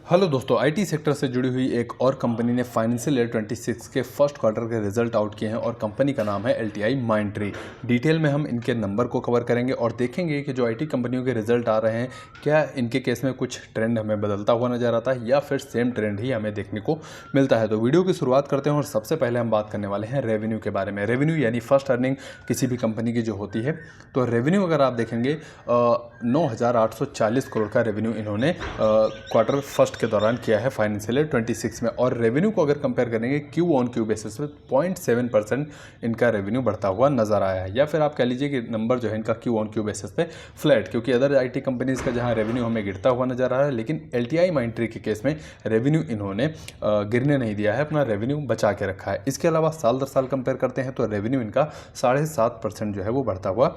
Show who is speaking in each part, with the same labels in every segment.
Speaker 1: Hello दोस्तों, IT sector से जुड़ी हुई एक और कंपनी ने फाइनेंशियल ईयर 26 के फर्स्ट क्वार्टर के रिजल्ट आउट किए हैं और कंपनी का नाम है एलटीआई माइंडट्री। डिटेल में हम इनके नंबर को कवर करेंगे और देखेंगे कि जो आईटी कंपनियों के रिजल्ट आ रहे हैं क्या इनके केस में कुछ ट्रेंड हमें बदलता हुआ नजर आता है या फिर सेम ट्रेंड ही हमें देखने को मिलता है। तो वीडियो की शुरुआत करते हैं और सबसे पहले हम बात करने वाले हैं रेवेन्यू के बारे में। रेवेन्यू यानी फर्स्ट अर्निंग किसी भी कंपनी की जो होती है, तो रेवेन्यू अगर आप देखेंगे 9,840 करोड़ का रेवेन्यू इन्होंने क्वार्टर फर्स्ट के दौरान किया है फाइनेंशियल ईयर 26 में। और रेवेन्यू को अगर कंपेयर करेंगे क्यू ऑन क्यू बेसिस पे 0.7% इनका रेवेन्यू बढ़ता हुआ नजर आया है, या फिर आप कह लीजिए कि नंबर जो है इनका क्यू ऑन क्यू बेसिस पे फ्लैट, क्योंकि अदर आईटी कंपनीज का जहां रेवेन्यू हमें गिरता हुआ नजर आ रहा है, लेकिन एलटीआई माइंडट्री के केस में रेवेन्यू इन्होंने गिरने नहीं दिया है, अपना रेवेन्यू बचा के रखा है। इसके अलावा साल दर साल कंपेयर करते हैं तो रेवेन्यू इनका 7.5% जो है वो बढ़ता हुआ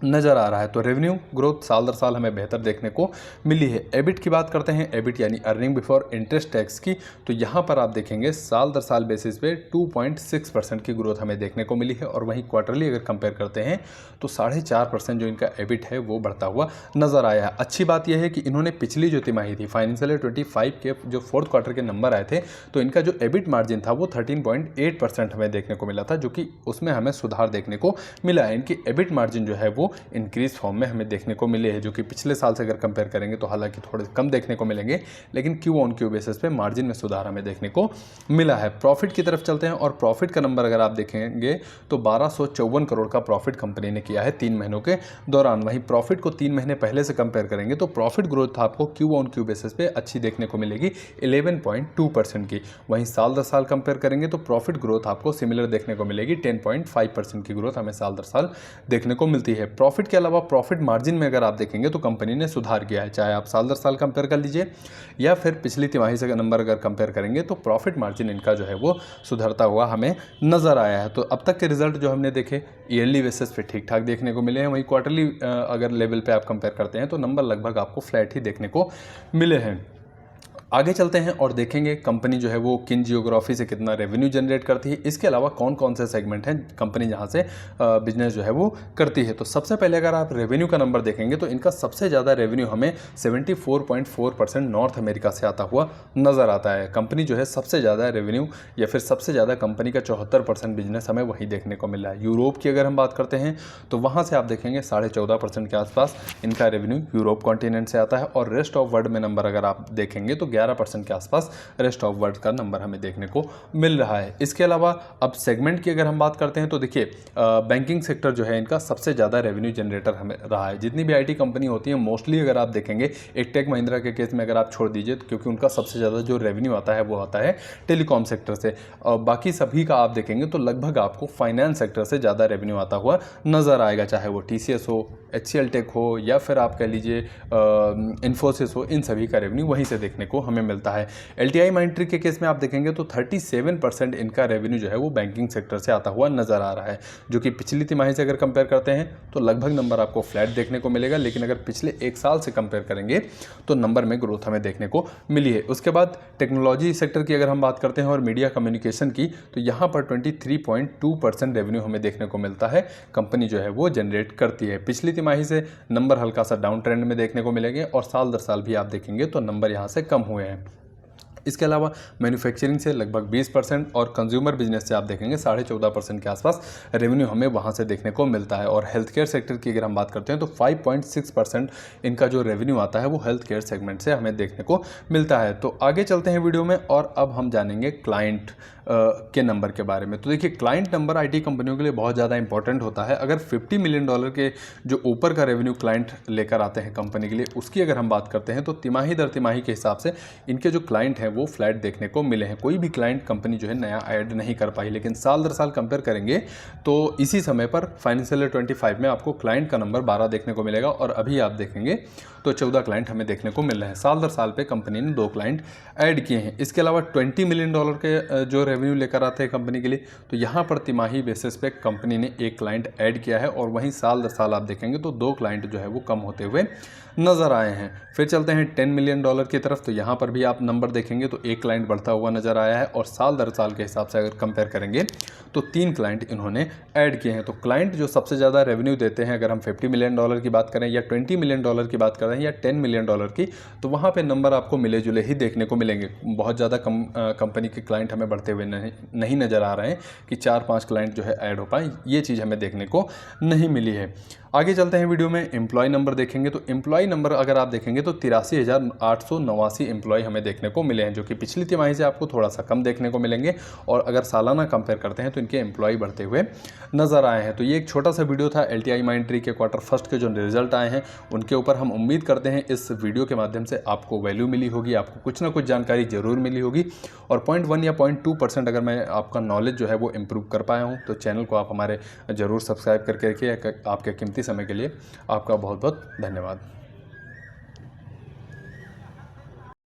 Speaker 1: नज़र आ रहा है। तो रेवेन्यू ग्रोथ साल दर साल हमें बेहतर देखने को मिली है। एबिट की बात करते हैं, एबिट यानी अर्निंग बिफोर इंटरेस्ट टैक्स की, तो यहाँ पर आप देखेंगे साल दर साल बेसिस पे 2.6% की ग्रोथ हमें देखने को मिली है। और वहीं क्वार्टरली अगर कंपेयर करते हैं तो 4.5% जो इनका एबिट है वो बढ़ता हुआ नज़र आया है। अच्छी बात यह है कि इन्होंने पिछली जो तिमाही थी फाइनेंशियल ईयर 25 के जो फोर्थ क्वार्टर के नंबर आए थे, तो इनका जो एबिट मार्जिन था वो 13.8% हमें देखने को मिला था, जो कि उसमें हमें सुधार देखने को मिला है। इनकी एबिट मार्जिन जो है वो इंक्रीज फॉर्म में हमें देखने को मिले हैं, जो कि पिछले साल से अगर कंपेयर करेंगे तो हालांकि थोड़े कम देखने को मिलेंगे, लेकिन क्यू ऑन क्यू बेसिस पे मार्जिन में सुधार हमें देखने को मिला है। प्रॉफिट की तरफ चलते हैं और प्रॉफिट का नंबर अगर आप देखेंगे तो 1254 करोड़ का प्रॉफिट कंपनी ने किया है 3 महीनों के दौरान। वहीं प्रॉफिट को 3 महीने पहले से कंपेयर करेंगे तो प्रॉफिट ग्रोथ आपको क्यू ऑन क्यू बेसिस पे अच्छी देखने को मिलेगी 11.2% की। वहीं साल दर साल कंपेयर करेंगे तो प्रॉफिट ग्रोथ आपको सिमिलर देखने को मिलेगी 10.5% की ग्रोथ हमें साल दर साल देखने को मिलती है। प्रॉफिट के अलावा प्रॉफिट मार्जिन में अगर आप देखेंगे तो कंपनी ने सुधार किया है, चाहे आप साल दर साल कंपेयर कर लीजिए या फिर पिछली तिमाही से नंबर अगर कंपेयर करेंगे तो प्रॉफिट मार्जिन इनका जो है वो सुधरता हुआ हमें नजर आया है। तो अब तक के रिजल्ट जो हमने देखे ईयरली बेसिस पे ठीक ठाक देखने को मिले हैं, वहीं क्वार्टरली अगर लेवल पे आप कंपेयर करते हैं तो नंबर लगभग आपको फ्लैट ही देखने को मिले हैं। आगे चलते हैं और देखेंगे कंपनी जो है वो किन जियोग्राफी से कितना रेवेन्यू जनरेट करती है, इसके अलावा कौन कौन से सेगमेंट हैं कंपनी जहां से बिजनेस जो है वो करती है। तो सबसे पहले अगर आप रेवेन्यू का नंबर देखेंगे तो इनका सबसे ज़्यादा रेवेन्यू हमें 74.4% नॉर्थ अमेरिका से आता हुआ नज़र आता है। कंपनी जो है सबसे ज़्यादा रेवेन्यू या फिर सबसे ज़्यादा कंपनी का 74% बिजनेस हमें वहीं देखने को मिला है। यूरोप की अगर हम बात करते हैं तो वहाँ से आप देखेंगे 14.5% के आसपास इनका रेवेन्यू यूरोप कॉन्टिनेंट से आता है। और रेस्ट ऑफ वर्ल्ड में नंबर अगर आप देखेंगे तो 11% के आसपास रेस्ट ऑफ वर्ल्ड का नंबर हमें देखने को मिल रहा है। इसके अलावा अब सेगमेंट की अगर हम बात करते हैं तो देखिए बैंकिंग सेक्टर जो है इनका सबसे ज़्यादा रेवेन्यू जनरेटर हमें रहा है। जितनी भी आईटी कंपनी होती है मोस्टली अगर आप देखेंगे, एक टेक महिंद्रा के केस में अगर आप छोड़ दीजिए तो क्योंकि उनका सबसे ज़्यादा जो रेवेन्यू आता है वो आता है टेलीकॉम सेक्टर से, और बाकी सभी का आप देखेंगे तो लगभग आपको फाइनेंस सेक्टर से ज़्यादा रेवेन्यू आता हुआ नजर आएगा, चाहे वो TCS हो, HCL टेक हो या फिर आप कह लीजिए इन्फोसिस हो, इन सभी का रेवेन्यू वहीं से देखने को हमें मिलता है। एलटीआई माइंडट्री के केस में आप देखेंगे तो 37% इनका रेवेन्यू जो है वो बैंकिंग सेक्टर से आता हुआ नजर आ रहा है, जो कि पिछली तिमाही से अगर कंपेयर करते हैं तो लगभग नंबर आपको फ्लैट देखने को मिलेगा, लेकिन अगर पिछले एक साल से कंपेयर करेंगे तो नंबर में ग्रोथ हमें देखने को मिली है। उसके बाद टेक्नोलॉजी सेक्टर की अगर हम बात करते हैं और मीडिया कम्युनिकेशन की, तो यहाँ पर 23.2% रेवेन्यू हमें देखने को मिलता है कंपनी जो है वो जनरेट करती है। पिछली तिमाही से नंबर हल्का सा डाउन ट्रेंड में देखने को मिलेंगे और साल दर साल भी आप देखेंगे तो नंबर यहाँ से कम हुए हैं। इसके अलावा मैन्युफैक्चरिंग से लगभग 20% और कंज्यूमर बिजनेस से आप देखेंगे 14.5% के आसपास रेवेन्यू हमें वहां से देखने को मिलता है। और हेल्थ केयर सेक्टर की अगर हम बात करते हैं तो 5.6% इनका जो रेवेन्यू आता है वो हेल्थ केयर सेगमेंट से हमें देखने को मिलता है। तो आगे चलते हैं वीडियो में और अब हम जानेंगे क्लाइंट के नंबर के बारे में। तो देखिए क्लाइंट नंबर आईटी कंपनियों के लिए बहुत ज़्यादा इंपॉर्टेंट होता है। अगर $50 मिलियन के जो ऊपर का रेवेन्यू क्लाइंट लेकर आते हैं कंपनी के लिए, उसकी अगर हम बात करते हैं तो तिमाही दर तिमाही के हिसाब से इनके जो क्लाइंट हैं वो फ्लैट देखने को मिले हैं। कोई भी क्लाइंट कंपनी जो है नया ऐड नहीं कर पाई, लेकिन साल दर साल कंपेयर करेंगे तो इसी समय पर फाइनेंशियल ईयर 25 में आपको क्लाइंट का नंबर 12 देखने को मिलेगा और अभी आप देखेंगे तो 14 क्लाइंट हमें देखने को मिल रहे हैं। साल दर साल पे कंपनी ने 2 क्लाइंट ऐड किए हैं। इसके अलावा $20 मिलियन के जो रेवेन्यू लेकर आते हैं कंपनी के लिए, तो यहाँ पर तिमाही बेसिस पे कंपनी ने 1 क्लाइंट ऐड किया है और वहीं साल दर साल आप देखेंगे तो 2 क्लाइंट जो है वो कम होते हुए नज़र आए हैं। फिर चलते हैं $10 मिलियन की तरफ, तो यहाँ पर भी आप नंबर देखेंगे करेंगे तो एक क्लाइंट बढ़ता हुआ नज़र आया है, और साल दर साल के हिसाब से अगर कंपेयर करेंगे तो 3 क्लाइंट इन्होंने ऐड किए हैं। तो क्लाइंट जो सबसे ज़्यादा रेवेन्यू देते हैं, अगर हम $50 मिलियन की बात करें या $20 मिलियन की बात करें या $10 मिलियन की, तो वहाँ पे नंबर आपको मिले जुले ही देखने को मिलेंगे। बहुत ज़्यादा कंपनी के क्लाइंट हमें बढ़ते हुए नहीं नज़र आ रहे हैं कि 4-5 क्लाइंट जो है ऐड हो पाए, ये चीज़ हमें देखने को नहीं मिली है। आगे चलते हैं वीडियो में, एम्प्लॉय नंबर देखेंगे तो एम्प्लॉय नंबर अगर आप देखेंगे तो 83,889 एम्प्लॉय हमें देखने को मिले हैं, जो कि पिछली तिमाही से आपको थोड़ा सा कम देखने को मिलेंगे, और अगर सालाना कंपेयर करते हैं तो इनके एम्प्लॉय बढ़ते हुए नज़र आए हैं। तो ये एक छोटा सा वीडियो था LTI Mindtree के क्वार्टर फर्स्ट के जो रिजल्ट आए हैं उनके ऊपर। हम उम्मीद करते हैं इस वीडियो के माध्यम से आपको वैल्यू मिली होगी, आपको कुछ ना कुछ जानकारी जरूर मिली होगी, और 0.1 या 0.2% अगर मैं आपका नॉलेज जो है वो इम्प्रूव कर पाया हूँ तो चैनल को आप हमारे ज़रूर सब्सक्राइब करके रखिए। आपके कीमती समय के लिए आपका बहुत बहुत धन्यवाद।